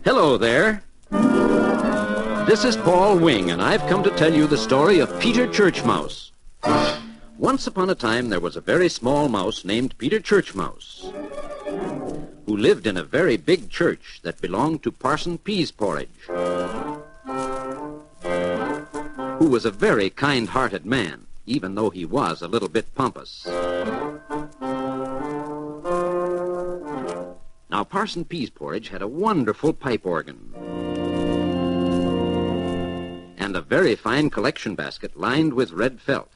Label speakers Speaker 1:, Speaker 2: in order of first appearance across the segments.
Speaker 1: Hello there. This is Paul Wing, and I've come to tell you the story of Peter Churchmouse. Once upon a time, there was a very small mouse named Peter Churchmouse, who lived in a very big church that belonged to Parson Peas Porridge, who was a very kind-hearted man, even though he was a little bit pompous. Now, Parson Peas Porridge had a wonderful pipe organ and a very fine collection basket lined with red felt,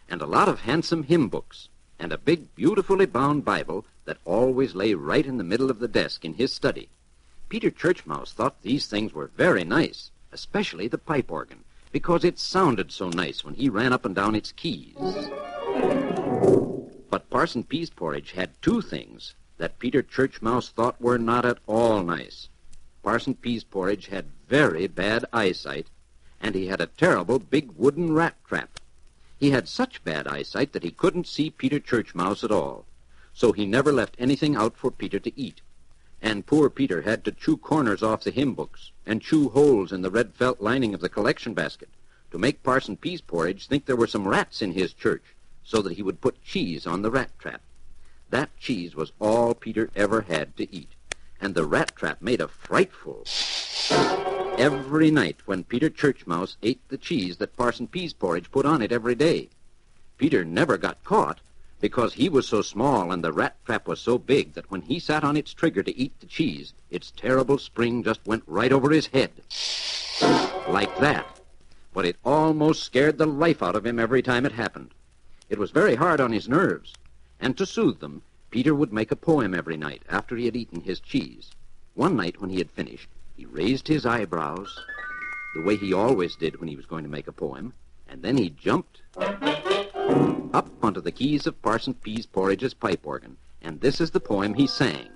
Speaker 1: and a lot of handsome hymn books, and a big, beautifully bound Bible that always lay right in the middle of the desk in his study. Peter Churchmouse thought these things were very nice, especially the pipe organ, because it sounded so nice when he ran up and down its keys. But Parson Peas Porridge had two things that Peter Churchmouse thought were not at all nice. Parson Peas Porridge had very bad eyesight, and he had a terrible big wooden rat trap. He had such bad eyesight that he couldn't see Peter Churchmouse at all, so he never left anything out for Peter to eat. And poor Peter had to chew corners off the hymn books and chew holes in the red felt lining of the collection basket to make Parson Peas Porridge think there were some rats in his church, so that he would put cheese on the rat trap. That cheese was all Peter ever had to eat, and the rat trap made a frightful... Every night when Peter Churchmouse ate the cheese that Parson Peas Porridge put on it every day, Peter never got caught because he was so small and the rat trap was so big that when he sat on its trigger to eat the cheese, its terrible spring just went right over his head. Like that. But it almost scared the life out of him every time it happened. It was very hard on his nerves, and to soothe them, Peter would make a poem every night after he had eaten his cheese. One night when he had finished, he raised his eyebrows, the way he always did when he was going to make a poem, and then he jumped up onto the keys of Parson Peas Porridge's pipe organ, and this is the poem he sang.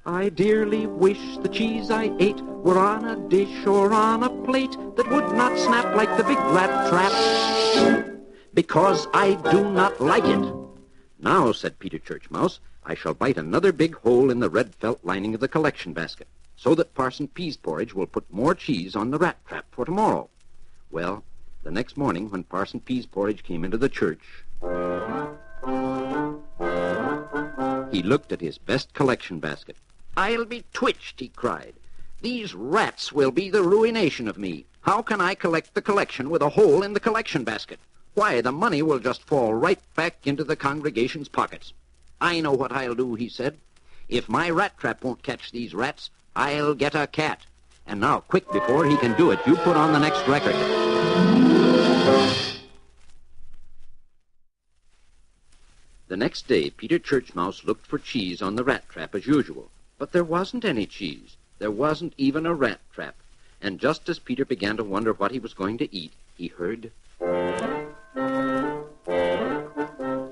Speaker 1: I dearly wish the cheese I ate were on a dish or on a plate that would not snap like the big rat trap, because I do not like it. Now, said Peter Churchmouse, I shall bite another big hole in the red felt lining of the collection basket, so that Parson Peas Porridge will put more cheese on the rat trap for tomorrow. Well, the next morning when Parson Peas Porridge came into the church, he looked at his best collection basket. I'll be twitched, he cried. These rats will be the ruination of me. How can I collect the collection with a hole in the collection basket? Why, the money will just fall right back into the congregation's pockets. I know what I'll do, he said. If my rat trap won't catch these rats, I'll get a cat. And now, quick, before he can do it, you put on the next record. The next day, Peter Churchmouse looked for cheese on the rat trap as usual. But there wasn't any cheese. There wasn't even a rat trap. And just as Peter began to wonder what he was going to eat, he heard...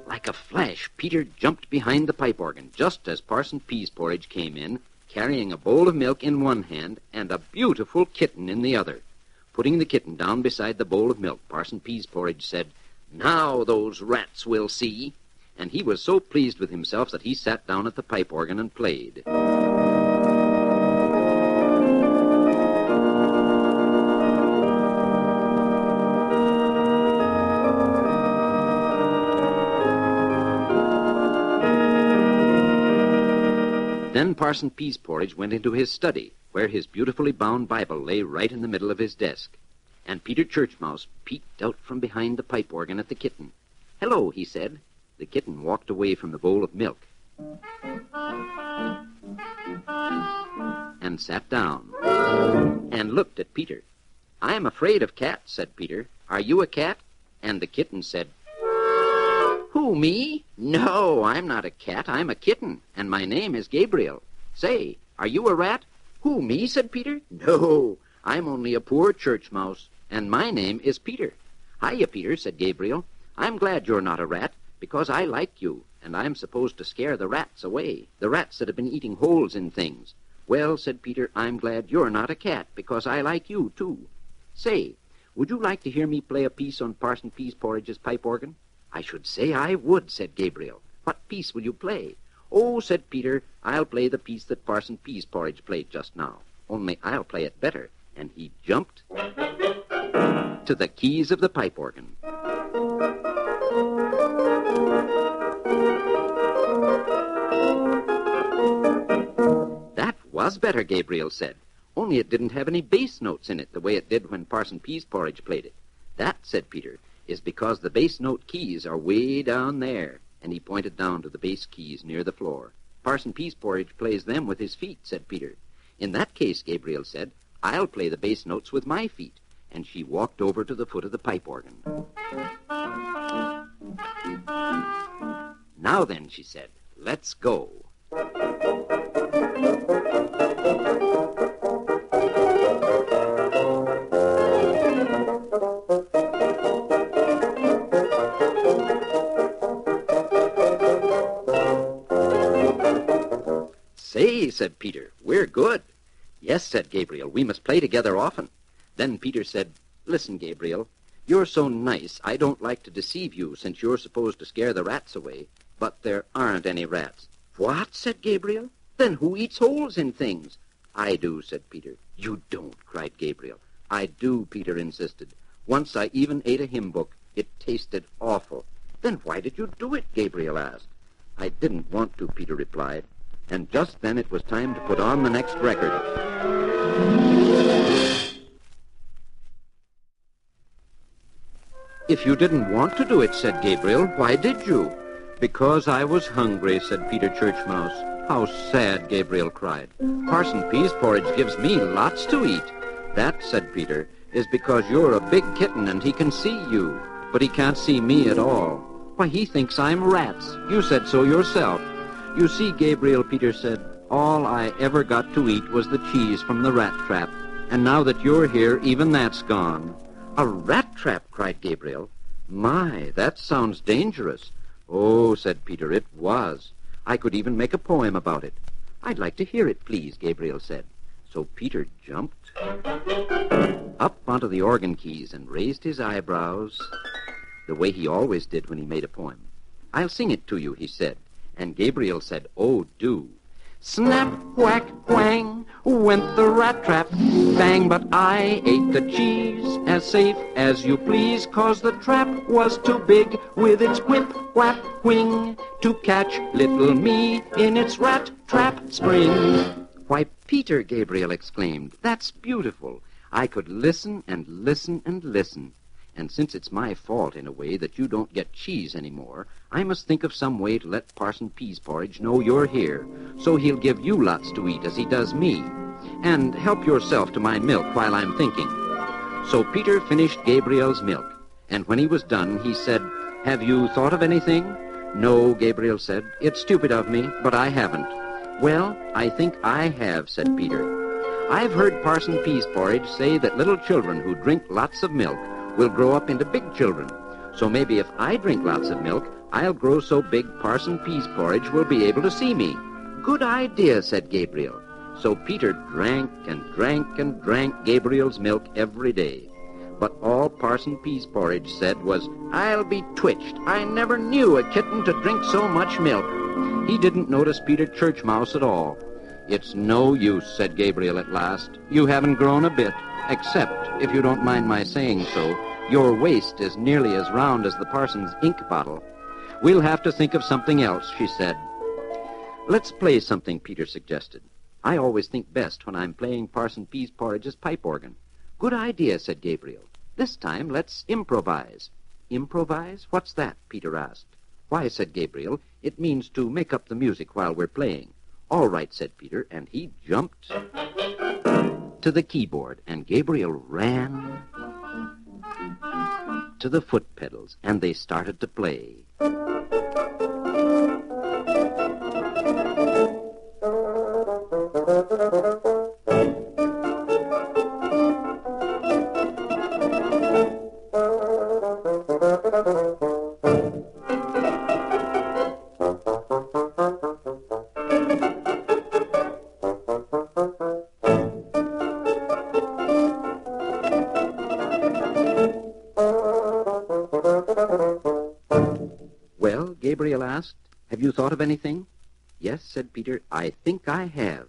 Speaker 1: Like a flash, Peter jumped behind the pipe organ just as Parson Peas Porridge came in, carrying a bowl of milk in one hand and a beautiful kitten in the other. Putting the kitten down beside the bowl of milk, Parson Peas Porridge said, Now those rats will see. And he was so pleased with himself that he sat down at the pipe organ and played. Then Parson Peas Porridge went into his study, where his beautifully bound Bible lay right in the middle of his desk. And Peter Churchmouse peeked out from behind the pipe organ at the kitten. Hello, he said. The kitten walked away from the bowl of milk and sat down and looked at Peter. I'm afraid of cats, said Peter. Are you a cat? And the kitten said, Who, me? No, I'm not a cat. I'm a kitten, and my name is Gabriel. Say, are you a rat? Who, me? Said Peter. No, I'm only a poor church mouse, and my name is Peter. Hiya, Peter, said Gabriel. I'm glad you're not a rat, because I like you, and I'm supposed to scare the rats away, the rats that have been eating holes in things. Well, said Peter, I'm glad you're not a cat, because I like you, too. Say, would you like to hear me play a piece on Parson Peas Porridge's pipe organ? I should say I would, said Gabriel. What piece will you play? "Oh," said Peter, "I'll play the piece that Parson Pease Porridge played just now. Only I'll play it better." And he jumped to the keys of the pipe organ. That was better, Gabriel said. Only it didn't have any bass notes in it the way it did when Parson Pease Porridge played it. That, said Peter, is because the bass note keys are way down there. And he pointed down to the bass keys near the floor. Parson Pease Porridge plays them with his feet, said Peter. In that case, Gabriel said, I'll play the bass notes with my feet. And she walked over to the foot of the pipe organ. Now then, she said, let's go. Say, said Peter, we're good. Yes, said Gabriel, we must play together often. Then Peter said, listen, Gabriel, you're so nice, I don't like to deceive you since you're supposed to scare the rats away, but there aren't any rats. What, said Gabriel? Then who eats holes in things? I do, said Peter. You don't, cried Gabriel. I do, Peter insisted. Once I even ate a hymn book. It tasted awful. Then why did you do it? Gabriel asked. I didn't want to, Peter replied. And just then it was time to put on the next record. If you didn't want to do it, said Gabriel, why did you? Because I was hungry, said Peter Churchmouse. How sad, Gabriel cried. Parson Pease Porridge gives me lots to eat. That, said Peter, is because you're a big kitten and he can see you, but he can't see me at all. Why, he thinks I'm rats. You said so yourself. You see, Gabriel, Peter said, all I ever got to eat was the cheese from the rat trap. And now that you're here, even that's gone. A rat trap, cried Gabriel. My, that sounds dangerous. Oh, said Peter, it was. I could even make a poem about it. I'd like to hear it, please, Gabriel said. So Peter jumped up onto the organ keys and raised his eyebrows the way he always did when he made a poem. I'll sing it to you, he said. And Gabriel said, oh, do. Snap, whack, whang, went the rat trap, bang, but I ate the cheese, as safe as you please, 'cause the trap was too big with its whip, whap, wing, to catch little me in its rat trap spring. Why, Peter, Gabriel exclaimed, that's beautiful. I could listen and listen and listen. And since it's my fault, in a way, that you don't get cheese anymore, I must think of some way to let Parson Pease Porridge know you're here, so he'll give you lots to eat as he does me. And help yourself to my milk while I'm thinking. So Peter finished Gabriel's milk, and when he was done, he said, have you thought of anything? No, Gabriel said. It's stupid of me, but I haven't. Well, I think I have, said Peter. I've heard Parson Pease Porridge say that little children who drink lots of milk will grow up into big children. So maybe if I drink lots of milk, I'll grow so big Parson Pease Porridge will be able to see me. Good idea, said Gabriel. So Peter drank and drank and drank Gabriel's milk every day. But all Parson Pease Porridge said was, I'll be twitched. I never knew a kitten to drink so much milk. He didn't notice Peter Churchmouse at all. It's no use, said Gabriel at last. You haven't grown a bit. Except, if you don't mind my saying so, your waist is nearly as round as the parson's ink bottle. We'll have to think of something else, she said. Let's play something, Peter suggested. I always think best when I'm playing Parson Pease Porridge's pipe organ. Good idea, said Gabriel. This time, let's improvise. Improvise? What's that? Peter asked. Why, said Gabriel, it means to make up the music while we're playing. All right, said Peter, and he jumped to the keyboard, and Gabriel ran to the foot pedals, and they started to play. Well, Gabriel asked, have you thought of anything? "Yes," said Peter, "I think I have."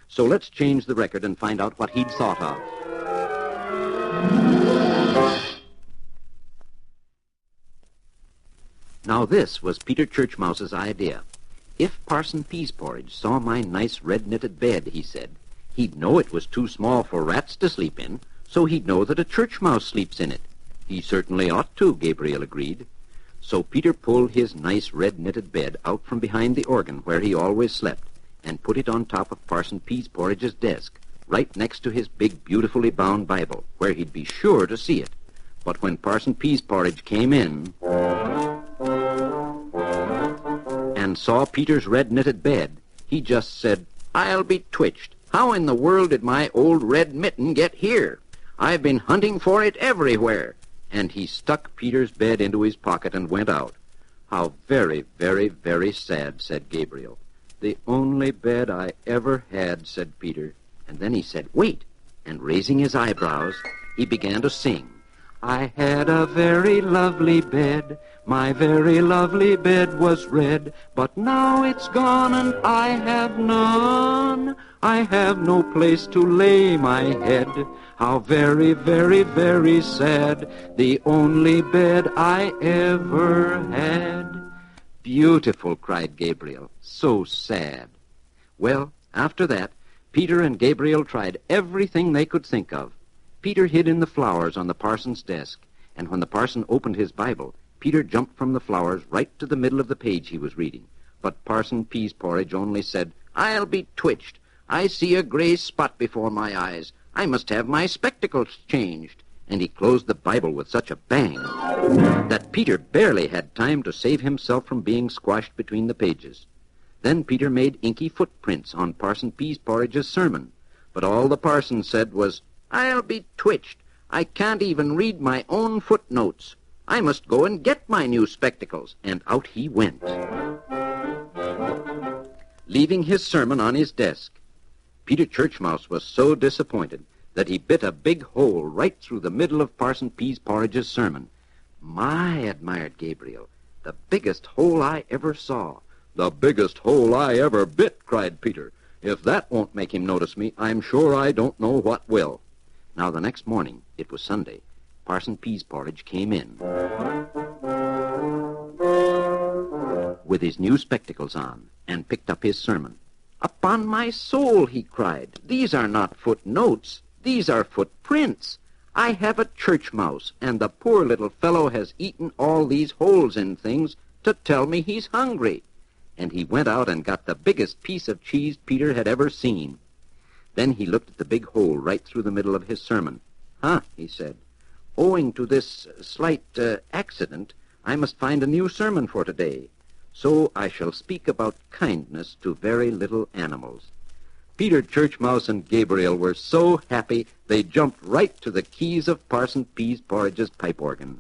Speaker 1: So let's change the record and find out what he'd thought of. Now this was Peter Churchmouse's idea. If Parson Peasporridge saw my nice red-knitted bed, he said, he'd know it was too small for rats to sleep in, so he'd know that a church mouse sleeps in it. He certainly ought to, Gabriel agreed. So Peter pulled his nice red-knitted bed out from behind the organ where he always slept and put it on top of Parson Peasporridge's desk, right next to his big, beautifully bound Bible, where he'd be sure to see it. But when Parson Peasporridge came in and saw Peter's red-knitted bed, he just said, "I'll be twitched. How in the world did my old red mitten get here? I've been hunting for it everywhere." And he stuck Peter's bed into his pocket and went out. "How very, very, very sad," said Gabriel. "The only bed I ever had," said Peter. And then he said, "Wait," and raising his eyebrows, he began to sing. "I had a very lovely bed, my very lovely bed was red, but now it's gone and I have none. I have no place to lay my head. How very, very, very sad, the only bed I ever had." "Beautiful," cried Gabriel. "So sad." Well, after that, Peter and Gabriel tried everything they could think of. Peter hid in the flowers on the parson's desk, and when the parson opened his Bible, Peter jumped from the flowers right to the middle of the page he was reading. But Parson Peasporridge only said, "I'll be twitched. I see a gray spot before my eyes. I must have my spectacles changed." And he closed the Bible with such a bang that Peter barely had time to save himself from being squashed between the pages. Then Peter made inky footprints on Parson Peasporridge's sermon, but all the parson said was, "I'll be twitched. I can't even read my own footnotes. I must go and get my new spectacles." And out he went, leaving his sermon on his desk. Peter Churchmouse was so disappointed that he bit a big hole right through the middle of Parson Peasporridge's sermon. "My," admired Gabriel, "the biggest hole I ever saw." "The biggest hole I ever bit," cried Peter. "If that won't make him notice me, I'm sure I don't know what will." Now the next morning, it was Sunday, Parson Peasporridge came in with his new spectacles on and picked up his sermon. "Upon my soul," he cried, "these are not footnotes, these are footprints. I have a church mouse, and the poor little fellow has eaten all these holes in things to tell me he's hungry." And he went out and got the biggest piece of cheese Peter had ever seen. Then he looked at the big hole right through the middle of his sermon. "Huh," he said, "owing to this slight accident, I must find a new sermon for today. So I shall speak about kindness to very little animals." Peter Churchmouse and Gabriel were so happy they jumped right to the keys of Parson Peasporridge's pipe organ.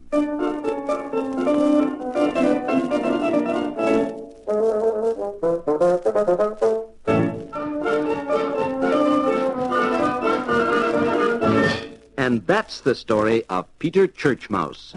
Speaker 1: And that's the story of Peter Churchmouse.